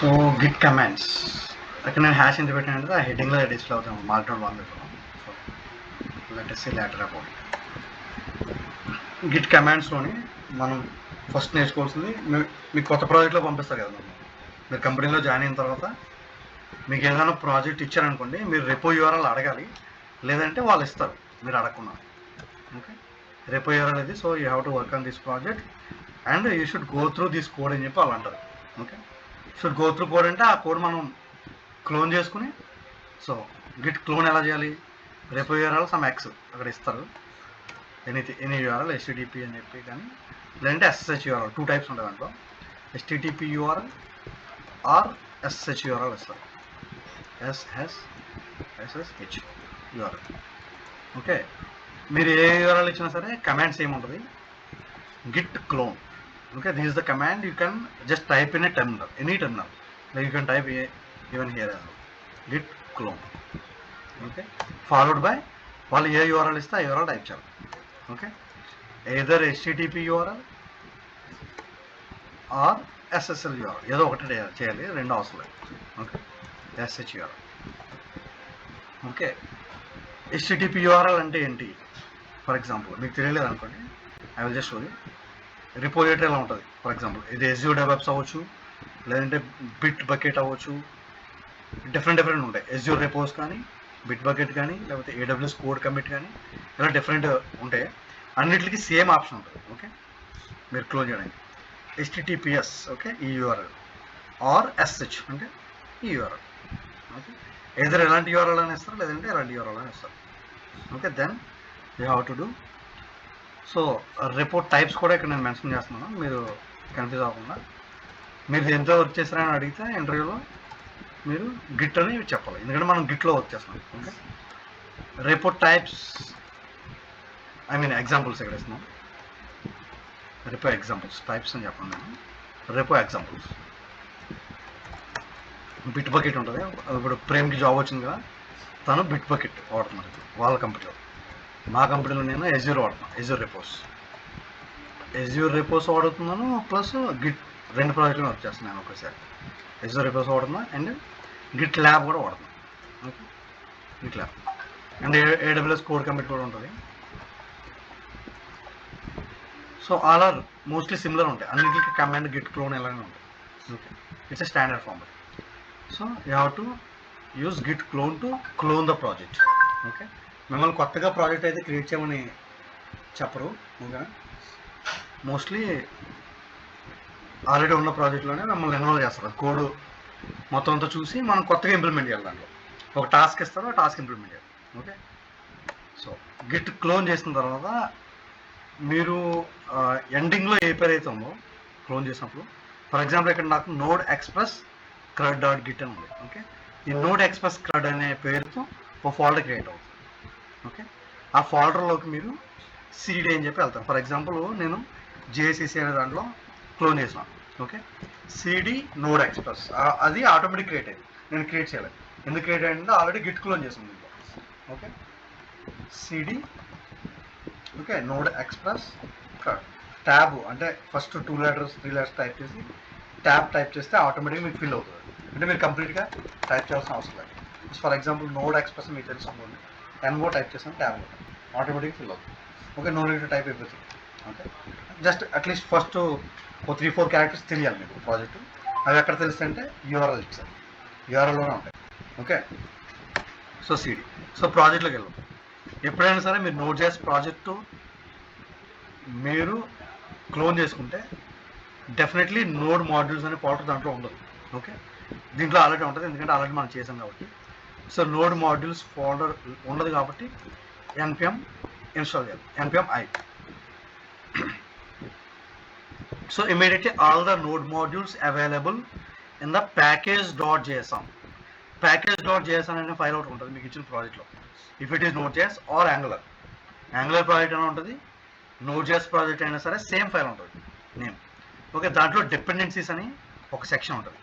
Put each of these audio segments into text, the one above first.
So Git commands అక్కడ నేను hash ఎంత పెట్టానంటే ఆ హెడ్డింగ్లో డిస్ప్లే అవుతాం మార్క్డౌన్ వన్ పెట్టుకున్నాం. So latest letter about git కమాండ్స్లోని మనం ఫస్ట్ నేర్చుకోవాల్సింది మీకు కొత్త ప్రాజెక్ట్లో పంపిస్తారు కదా మీరు కంపెనీలో జాయిన్ అయిన తర్వాత మీకు ఏదైనా ప్రాజెక్ట్ ఇచ్చారనుకోండి, మీరు రెపో యూఆర్ఎల్ అడగాలి, లేదంటే వాళ్ళు ఇస్తారు మీరు అడగకుండా. ఓకే, రెపో యూఆర్ఎల్ ఇది, so you have to work on this project and you should go through this code అని చెప్పి వాళ్ళు అంటారు. Okay, should go through code అంటే ఆ కోడ్ మనం క్లోన్ చేసుకుని, సో గిట్ క్లోన్ ఎలా చేయాలి, రెపో యూఆర్ఎల్ సమ్ ఎక్స్ అక్కడ ఇస్తారు, ఎనీ యూఆర్ఎల్ HTTP అని చెప్పి, కానీ లేదంటే SSH యూఆర్ఎల్, 2 టైప్స్ ఉంటాయి దాంట్లో, HTTP URL or SSH URL ఇస్తారు, SSH యూఆర్ఎల్. ఓకే, మీరు ఏ యూఆర్ఎల్ ఇచ్చినా సరే కమాండ్స్ ఏముంటుంది, git clone. Okay, this is the command. You can just type in a terminal, any terminal. Like you can type even here as well, git clone. Okay, followed by వాళ్ళు ఏ URL ఇస్తే ఆ URL type చేయాలి. Okay, either HTTP URL or SSL URL, ఏదో ఒకటి చేయాలి, రెండు అవసరం లేదు. Okay, SSH URL. Okay, HTTP URL అంటే ఏంటి, ఫర్ ఎగ్జాంపుల్ మీకు తెలియలేదు అనుకోండి, I will just show you. Repository ఎలా ఉంటుంది, ఫర్ ఎగ్జాంపుల్ ఇది Azure DevOps అవ్వచ్చు, లేదంటే బిట్ బకెట్ అవ్వచ్చు, డిఫరెంట్ ఉంటాయి. Azure repos కానీ, బిట్ బకెట్ కానీ, లేకపోతే AWS కోడ్ కమిట్ కానీ, ఇలా డిఫరెంట్ ఉంటాయి. అన్నిటికీ సేమ్ ఆప్షన్ ఉంటుంది. ఓకే, మీరు క్లోజ్ చేయడానికి HTTPS, ఓకే, ఈ URL ఆర్ SSH అంటే ఈ URL. ఓకే, ఏదైనా ఎలాంటి URL అని ఇస్తారు, లేదంటే ఎలాంటి URL అని ఇస్తారు. Okay, then you have to do. So report types కూడా ఇక్కడ నేను మెన్షన్ చేస్తున్నాను, మీరు కన్ఫ్యూజ్ అవ్వకుండా. మీరు ఎంత వర్క్ చేస్తారని అడిగితే ఇంటర్వ్యూలో మీరు గిట్ అని చెప్పాలి, ఎందుకంటే మనం గిట్లో వర్క్ చేస్తున్నాం. Okay, report types, I mean examples ఇక్కడ ఇస్తున్నాం. రిపో ఎగ్జాంపుల్స్, టైప్స్ అని చెప్పండి నేను. రిపో ఎగ్జాంపుల్స్, బిట్ బకెట్ ఉంటుంది. ఇప్పుడు ప్రేమ్కి జాబ్ వచ్చింది కదా, తను బిట్ బకెట్ వాడుతున్నారు వాళ్ళ కంపెనీలో. మా కంపెనీలో నేను Azure వాడుతున్నాను, Azure repos వాడుతున్నాను, ప్లస్ గిట్ రెండు ప్రాజెక్టులు వర్క్ చేస్తున్నాను ఒకసారి. Azure repos వాడుతున్నాను అండ్ గిట్ ల్యాబ్ కూడా వాడుతున్నాను. Okay, GitLab and AWS CodeCommit కూడా ఉంటుంది. So all are mostly similar ఉంటాయి, అన్నింటికి కమాండ్ గిట్ క్లోన్ ఎలానే ఉంటాయి. Okay, it's a standard format. So you have to use git clone to clone the project. Okay, మిమ్మల్ని కొత్తగా project అయితే create చేయమని చెప్పరు. ఓకే, మోస్ట్లీ ఆల్రెడీ ఉన్న ప్రాజెక్ట్లోనే మిమ్మల్ని ఇన్వాల్వ్ చేస్తారు. కోడ్ మొత్తం అంతా చూసి మనం కొత్తగా ఇంప్లిమెంట్ చేయాలి, దాంట్లో ఒక టాస్క్ ఇస్తారు, ఆ టాస్క్ ఇంప్లిమెంట్ చేయాలి. ఓకే, సో గిట్ క్లోన్ చేసిన తర్వాత మీరు ఎండింగ్లో ఏ పేరు అయితే ఉందో క్లోన్ చేసినప్పుడు, ఫర్ ఎగ్జాంపుల్ ఇక్కడ నాకు NodeExpressCRUD.git అని ఉంది. ఓకే, ఈ NodeExpressCRUD అనే పేరుతో ఒక ఫోల్డర్ క్రియేట్ అవుతుంది. ఓకే, ఆ ఫోల్డర్లోకి మీరు CD అని చెప్పి వెళ్తారు. ఫర్ ఎగ్జాంపుల్ నేను GICC అనే దాంట్లో క్లోన్ చేసినాను. ఓకే, CD NodeExpress, అది ఆటోమేటిక్ క్రియేట్ అయింది, నేను క్రియేట్ చేయలేదు. ఎందుకు క్రియేట్ అయిందంటే ఆల్రెడీ గిట్ క్లోన్ చేసాను దీంట్లో. Okay, CD, okay, NodeExpressCRUD tab అంటే ఫస్ట్ 2 letters 3 letters టైప్ చేసి ట్యాబ్ టైప్ చేస్తే ఆటోమేటిక్గా మీకు ఫిల్ అవుతుంది. అంటే మీరు కంప్లీట్గా టైప్ చేయాల్సిన అవసరం లేదు. ఫర్ ఎగ్జాంపుల్ NodeExpress మీకు తెలుసు అనుకోండి, NO టైప్ చేసాను, ట్యాబ్ ఆటోమేటిక్గా ఫిల్ అవుతుంది. Okay, no need to type everything. Okay, just at least first 3-4 characters తెలియాలి మీకు ప్రాజెక్టు. అవి ఎక్కడ తెలుస్తాయి అంటే URL ఇచ్చారు, URLలోనే ఉంటాయి. Okay, so CD. సో ప్రాజెక్ట్లోకి వెళ్ళాం. ఎప్పుడైనా సరే మీరు Node.js ప్రాజెక్టు మీరు క్లోన్ చేసుకుంటే డెఫినెట్లీ నోడ్ మాడ్యూల్స్ అనే ఫోల్డర్ దాంట్లో ఉండదు. ఓకే, దీంట్లో ఆల్రెడీ ఉంటుంది, ఎందుకంటే ఆల్రెడీ మనం చేసాం కాబట్టి. సో నోడ్ మాడ్యూల్స్ ఫోల్డర్ ఉండదు కాబట్టి npm ఇన్స్టాల్ చేయాలి, npm i. So immediately all the node modules available in the package.json. package.json అనే ఫైల్ ఒకటి ఉంటుంది మీకు ఇచ్చిన ప్రాజెక్ట్లో. If it is Node.js or Angular project అయినా ఉంటుంది, Node.js ప్రాజెక్ట్ అయినా సరే సేమ్ ఫైల్ ఉంటుంది నేమ్. ఓకే, దాంట్లో డిపెండెన్సీస్ అని ఒక సెక్షన్ ఉంటుంది.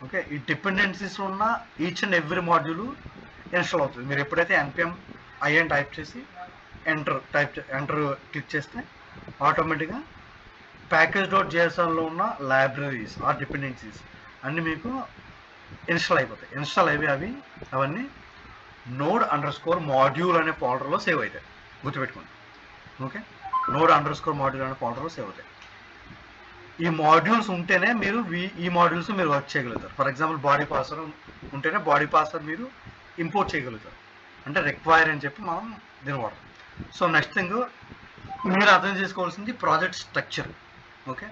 ఓకే, ఈ డిపెండెన్సీస్ ఉన్న each and every module install అవుతుంది. మీరు ఎప్పుడైతే npm i అని టైప్ చేసి ఎంటర్ క్లిక్ చేస్తే ఆటోమేటిక్గా package.jsonలో ఉన్న లైబ్రరీస్ ఆర్ డిపెండెన్సీస్ అన్నీ మీకు ఇన్స్టాల్ అయిపోతాయి. ఇన్స్టాల్ అవి అవన్నీ Node_module అనే ఫోల్డర్లో సేవ్ అవుతాయి. గుర్తుపెట్టుకోండి. ఓకే, Node_module అనే ఫోల్డర్లో సేవ్ అవుతాయి. ఈ మాడ్యూల్స్ ఉంటేనే మీరు ఈ మాడ్యూల్స్ మీరు వర్క్ చేయగలుగుతారు. ఫర్ ఎగ్జాంపుల్ బాడీ పార్సర్ ఉంటేనే బాడీ పార్సర్ మీరు ఇంపోర్ట్ చేయగలుగుతారు. అంటే రిక్వైర్ అని చెప్పి మనం దీని వాడతాం. సో నెక్స్ట్ థింగ్ మీరు అర్థం చేసుకోవాల్సింది project structure. Okay,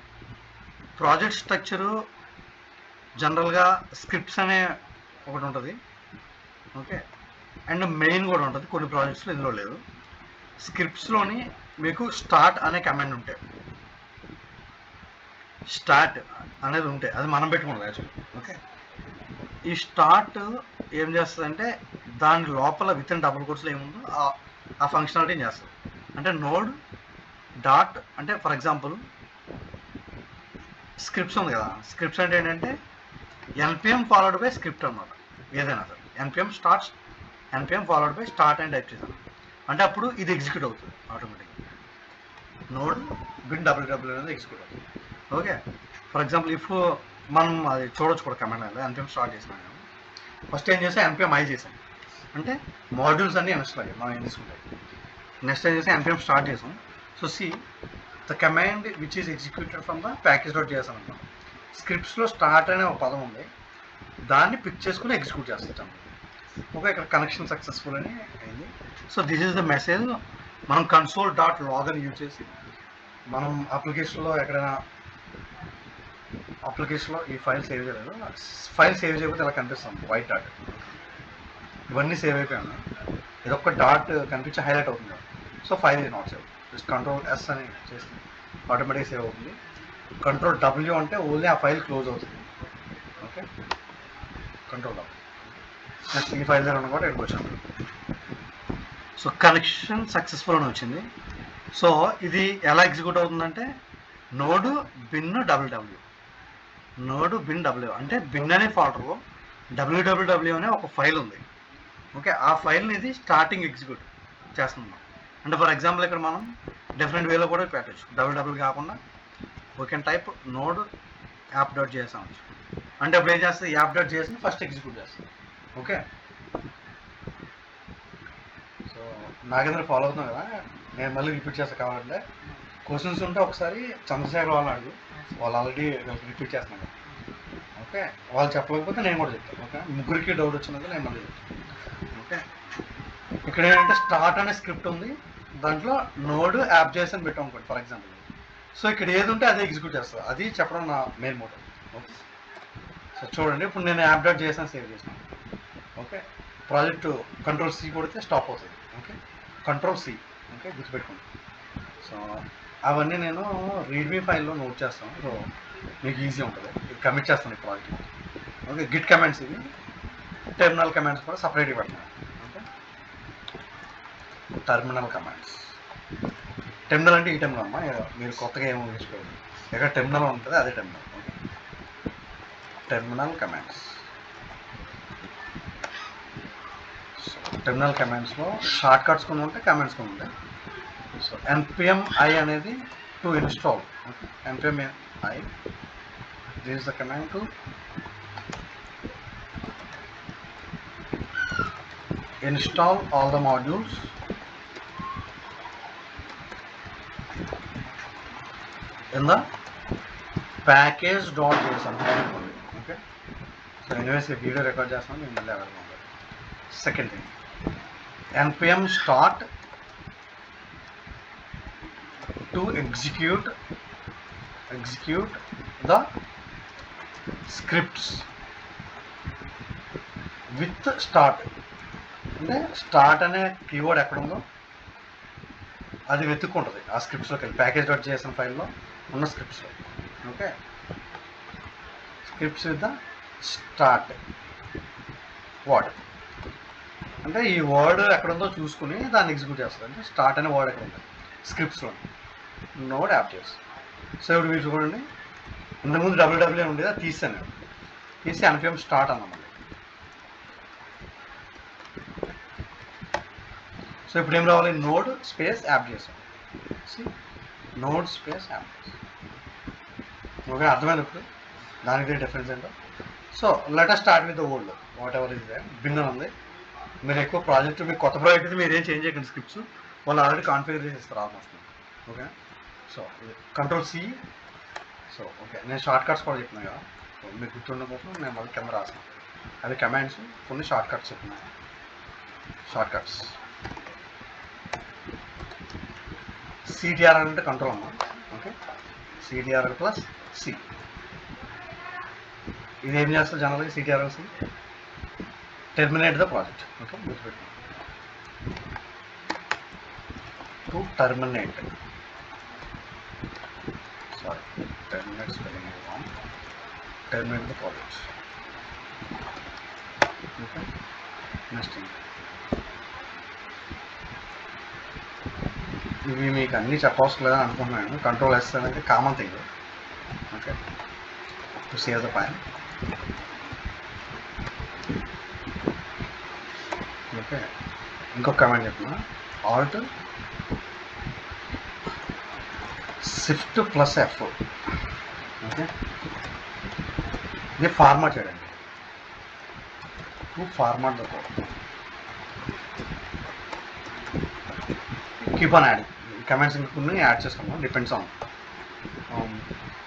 project structure జనరల్గా స్క్రిప్ట్స్ అనే ఒకటి ఉంటుంది. ఓకే, అండ్ మెయిన్ కూడా ఉంటుంది. కొన్ని ప్రాజెక్ట్స్లో ఇందులో లేదు. స్క్రిప్ట్స్లోని మీకు స్టార్ట్ అనే కమాండ్ ఉంటాయి. స్టార్ట్ అనేది ఉంటే అది మనం పెట్టుకున్నాం యాక్చువల్లీ. ఓకే, ఈ స్టార్ట్ ఏం చేస్తుంది దాని లోపల విత్ ఇన్ డబుల్ కోట్స్లో ఏముందో ఆ ఫంక్షనాలిటీ చేస్తుంది. అంటే నోడ్ డాట్ అంటే ఫర్ ఎగ్జాంపుల్ స్క్రిప్ట్స్ ఉంది కదా, స్క్రిప్ట్స్ అంటే ఏంటంటే npm ఫాలోడ్ బై స్క్రిప్ట్ అనమాట. ఏదైనా సరే npm ఫాలోడ్ బై స్టార్ట్ అని టైప్ చేశాను అంటే అప్పుడు ఇది ఎగ్జిక్యూట్ అవుతుంది ఆటోమేటిక్గా. నోడ్ బిన్ www అనేది ఎగ్జిక్యూట్ అవుతుంది. ఓకే, ఫర్ ఎగ్జాంపుల్ ఇఫ్ మనం అది చూడొచ్చు కూడా కమాండ్ లైన్లో. npm స్టార్ట్ చేసినాను నేను. ఫస్ట్ ఏం చేస్తే npm i చేసాను అంటే మాడ్యూల్స్ అన్నీ ఇన్స్టాల్ అయ్యాయి మనం ఏం తీసుకుంటాయి. నెక్స్ట్ ఏం చేస్తే npm స్టార్ట్ చేసాం. So see the command which is executed from the package.js అనమాట. స్క్రిప్ట్స్లో స్టార్ట్ అనే ఒక పదం ఉంది, దాన్ని పిక్ చేసుకుని ఎగ్జిక్యూట్ చేస్తాం. ఓకే, ఇక్కడ కనెక్షన్ సక్సెస్ఫుల్ అని అయింది. So this is the message. మనం console.log అని యూజ్ చేసి మనం అప్లికేషన్లో ఎక్కడైనా అప్లికేషన్లో ఈ ఫైల్ సేవ్ చేయలేదు, ఫైల్ సేవ్ చేయకపోతే ఇలా కనిపిస్తుంది వైట్ డాట్. ఇవన్నీ సేవ్ అయిపోయాను. ఇదొక డాట్ కనిపించి హైలైట్ అవుతుంది. సో ఫైల్ ఇది నాట్ సేవ్. జస్ట్ Ctrl+S అని చేస్తే ఆటోమేటిక్గా సేవ్ అవుతుంది. Ctrl+W అంటే ఓన్లీ ఆ ఫైల్ క్లోజ్ అవుతుంది. Okay, Ctrl+W. నెక్స్ట్ ఈ ఫైల్ దగ్గర కూడా ఇక్కడికి వచ్చాను. సో కనెక్షన్ సక్సెస్ఫుల్ అని వచ్చింది. సో ఇది ఎలా ఎగ్జిక్యూట్ అవుతుందంటే నోడ్ బిన్ www అంటే బిన్ అనే ఫోల్డర్లో www అనే ఒక ఫైల్ ఉంది. ఓకే, ఆ ఫైల్ని ఇది స్టార్టింగ్ ఎగ్జిక్యూట్ చేస్తున్నాం. అంటే ఫర్ ఎగ్జాంపుల్ ఇక్కడ మనం డిఫరెంట్ వేలో కూడా పెట్టచ్చు. www కాకుండా వీ కెన్ టైప్ నోడ్ యాప్.js అనొచ్చు. అంటే అప్పుడు ఏం చేస్తుంది, యాప్.jsని ఫస్ట్ ఎగ్జిక్యూట్ చేస్తుంది. ఓకే, సో నాకేంద్ర ఫాలో అవుతున్నాం కదా, నేను మళ్ళీ రిపీట్ చేస్తాను. కావాలంటే క్వశ్చన్స్ ఉంటే ఒకసారి చంద్రశేఖర్ వాళ్ళని అడుగు, వాళ్ళు ఆల్రెడీ రిపీట్ చేస్తున్నాను. ఓకే, వాళ్ళు చెప్పలేకపోతే నేను కూడా చెప్తాను. ఓకే, ముగ్గురికి డౌట్ వచ్చినది నేను మళ్ళీ చెప్తాను. ఓకే, ఇక్కడ ఏంటంటే స్టార్ట్ అనే స్క్రిప్ట్ ఉంది, దాంట్లో నోడ్ యాప్.js అని పెట్టాం అనుకోండి ఫర్ ఎగ్జాంపుల్. సో ఇక్కడ ఏది ఉంటే అదే ఎగ్జిక్యూట్ చేస్తుంది. అది చెప్పడం నా మెయిన్ మోటివ్. ఓకే, సో చూడండి ఇప్పుడు నేను యాప్.js అని సేవ్ చేసినాను. ఓకే, ప్రాజెక్టు Ctrl+C కొడితే స్టాప్ అవుతుంది. Okay, Ctrl+C. ఓకే, గుర్తుపెట్టుకోండి. సో అవన్నీ నేను రీడ్మీ ఫైల్లో నోట్ చేస్తాను. సో మీకు ఈజీ ఉంటుంది. ఇది కమిట్ చేస్తాను ఈ ప్రాజెక్ట్. ఓకే, గిట్ కమాండ్స్ ఇవి, టెర్మినల్ కమాండ్స్ కూడా సపరేట్గా పెడతాను. Okay, terminal commands. టెర్మినల్ అంటే ఈ టెర్మినల్ అమ్మా, మీరు కొత్తగా ఏమో తీసుకోవాలి. ఎక్కడ టెర్మినల్ ఉంటుంది అదే terminal. Okay, terminal commands. Terminal కమాండ్స్లో షార్ట్ కట్స్ కొన్ని ఉంటాయి, కమాండ్స్ కొన్ని ఉంటాయి. సో npm i అనేది to install. Okay, npm i, this is the command to install all the modules in the package.js. Okay, so anyways video record చేస్తాను, నేను మళ్ళీ available ఉంటుంది. Second thing, npm start to execute the scripts with start. అంటే start అనే keyword ఎక్కడ ఉందో అది వెతుక్కుంటుంది ఆ స్క్రిప్ట్స్లోకి వెళ్ళి, package.js ఫైల్లో ఉన్న స్క్రిప్ట్స్లో. Okay, scripts with the start word అంటే ఈ వర్డ్ ఎక్కడుందో చూసుకుని దాన్ని ఎగ్జిక్యూట్ చేస్తుంది. అంటే స్టార్ట్ అనే వర్డ్ ఎక్కడ ఉంటుంది స్క్రిప్ట్స్లో, నోడ్ యాప్.js. సో ఇప్పుడు మీరు చూడండి, ఇంతకుముందు www ఉండేది, అది తీసి npm స్టార్ట్ అన్నమాట. సో ఇప్పుడు ఏం రావాలి, నోడ్ స్పేస్ యాప్.js. నోడ్ స్పేస్ యాప్.js. ఓకే, అర్థమైంది ఇప్పుడు. దానికి డిఫరెన్స్ ఏంటో. So let us start with the old whatever is they. Bin అని ఉంది. మీరు ఎక్కువ ప్రాజెక్ట్, మీకు కొత్త ప్రాజెక్ట్ అయితే మీరు ఏం చేంజ్ చేయకండి స్క్రిప్ట్స్, వాళ్ళు ఆల్రెడీ కాన్ఫిగర్ చేసి ఇస్తారు almost. Okay, so control C. So okay, నేను షార్ట్ కట్స్ కూడా చెప్పినా కదా, సో మీకు గుర్తుండడం కోసం నేను మళ్ళీ కింద రాసాను. అవి కమాండ్స్, కొన్ని షార్ట్ కట్స్ చెప్పినాయి. షార్ట్ కట్స్ సిటిఆర్ అంటే కంట్రోల్ అమ్మా. Okay, CTR plus C. ఇది ఏం చేస్తుంది జనరల్గా CTR C? Terminate the project. Okay, గుర్తుపెట్టుకోండి, to terminate. Sorry, terminate spelling wrong. Terminate the project. Okay, next ఇవి మీకు అన్నీ చెప్పవసరం లేదని అనుకుంటున్నాను. కంట్రోల్ ఎస్ అనేది common thing. Okay, to save the file. Okay, ఇంకొక కమాండ్ చెప్తున్నా, alt shift plus F. Okay, ఇది ఫార్మాట్ చేయండి, to format the code. Keep on adding commands, ఇంకొన్ని యాడ్ చేసుకున్నాం, డిపెండ్స్ ఆన్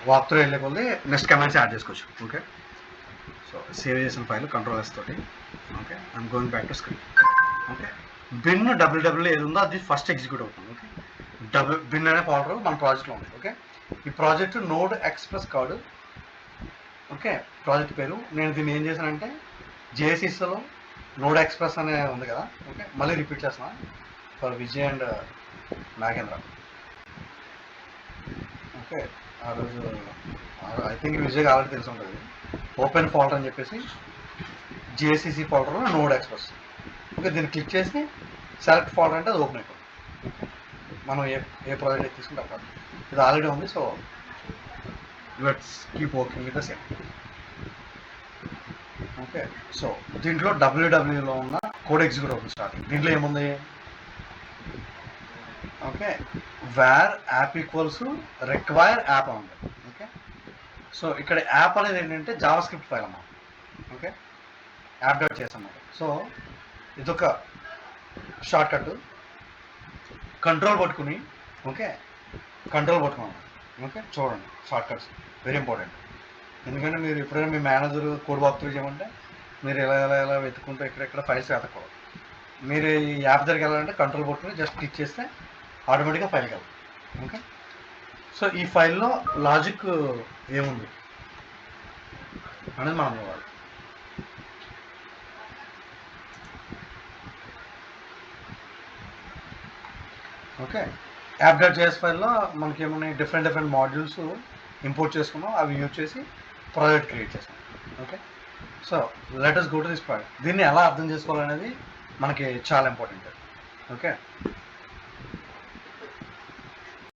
వాక్ త్రూ వెళ్ళే కొద్ది నెక్స్ట్ కమాండ్స్ యాడ్ చేసుకోవచ్చు. Okay, so save చేసిన ఫైల్ కంట్రోల్ ఎస్ తోటి. Okay, I'm going back to script. Okay, bin WWW ఏది ఉందో అది ఫస్ట్ ఎగ్జిక్యూట్ అవుతుంది. ఓకే, బిన్ అనే ఫోల్డర్ మన ప్రాజెక్ట్లో ఉంది. ఓకే, ఈ ప్రాజెక్ట్ NodeExpressCRUD. ఓకే, ప్రాజెక్ట్ పేరు. నేను దీన్ని ఏం చేశానంటే జేఎస్ఈస్లో నోడ్ ఎక్స్ప్రెస్ అనే ఉంది కదా. ఓకే, మళ్ళీ రిపీట్ చేస్తున్నా for Vijay and Nagendra. Okay, ఆ రోజు ఐ థింక్ విజయ్ ఆల్రెడీ తెలిసి ఉంటుంది. ఓపెన్ ఫోల్డర్ అని చెప్పేసి జేఎస్ఈసి ఫోల్డర్లో NodeExpress. ఓకే, దీన్ని క్లిక్ చేసి సెలెక్ట్ ఫోల్డర్ అంటే అది ఓపెన్ అయిపోతుంది. మనం ఏ ప్రాజెక్ట్ అయితే తీసుకుంటే ఆ ప్రాజెక్ట్ ఇది ఆల్రెడీ ఉంది. So let's keep working with the same. Okay, so దీంట్లో డబ్ల్యూడబ్ల్యూలో ఉన్న కోడ్ ఎగ్జిక్యూట్ అవుతుంది స్టార్టింగ్. దీంట్లో ఏముంది? Okay, var app equals require app ఉంది. ఓకే, సో ఇక్కడ యాప్ అనేది ఏంటంటే జావా స్క్రిప్ట్ ఫైల్ అన్నమాట. ఓకే, యాప్ డాట్ చేసామన్నమాట. సో ఇదొక షార్ట్ కట్. కంట్రోల్ పట్టుకుని, ఓకే, కంట్రోల్ పట్టుకున్నాను. ఓకే, చూడండి షార్ట్ కట్స్ వెరీ ఇంపార్టెంట్. ఎందుకంటే మీరు ఎప్పుడైనా మీ మేనేజర్ కోడ్ వాక్ త్రూ చేయమంటే మీరు ఎలా వెతుక్కుంటూ ఎక్కడెక్కడ ఫైల్స్ వెతకూడదు. మీరు ఈ యాప్ దగ్గరికి వెళ్ళాలంటే కంట్రోల్ పట్టుకుని జస్ట్ క్లిక్ చేస్తే ఆటోమేటిక్గా ఫైల్కి వెళ్తాం. ఓకే, సో ఈ ఫైల్లో లాజిక్ ఏముంది అనేది మనం చూడాలి. ఓకే, యాప్ డాట్ జేఎస్ ఫైల్లో మనకి ఏమున్నాయి, డిఫరెంట్ మాడ్యూల్స్ ఇంపోర్ట్ చేసుకున్నాం, అవి యూజ్ చేసి ప్రాజెక్ట్ క్రియేట్ చేసాం. Okay, so let us go to this project. దీన్ని ఎలా అర్థం చేసుకోవాలనేది మనకి చాలా ఇంపార్టెంట్. ఓకే,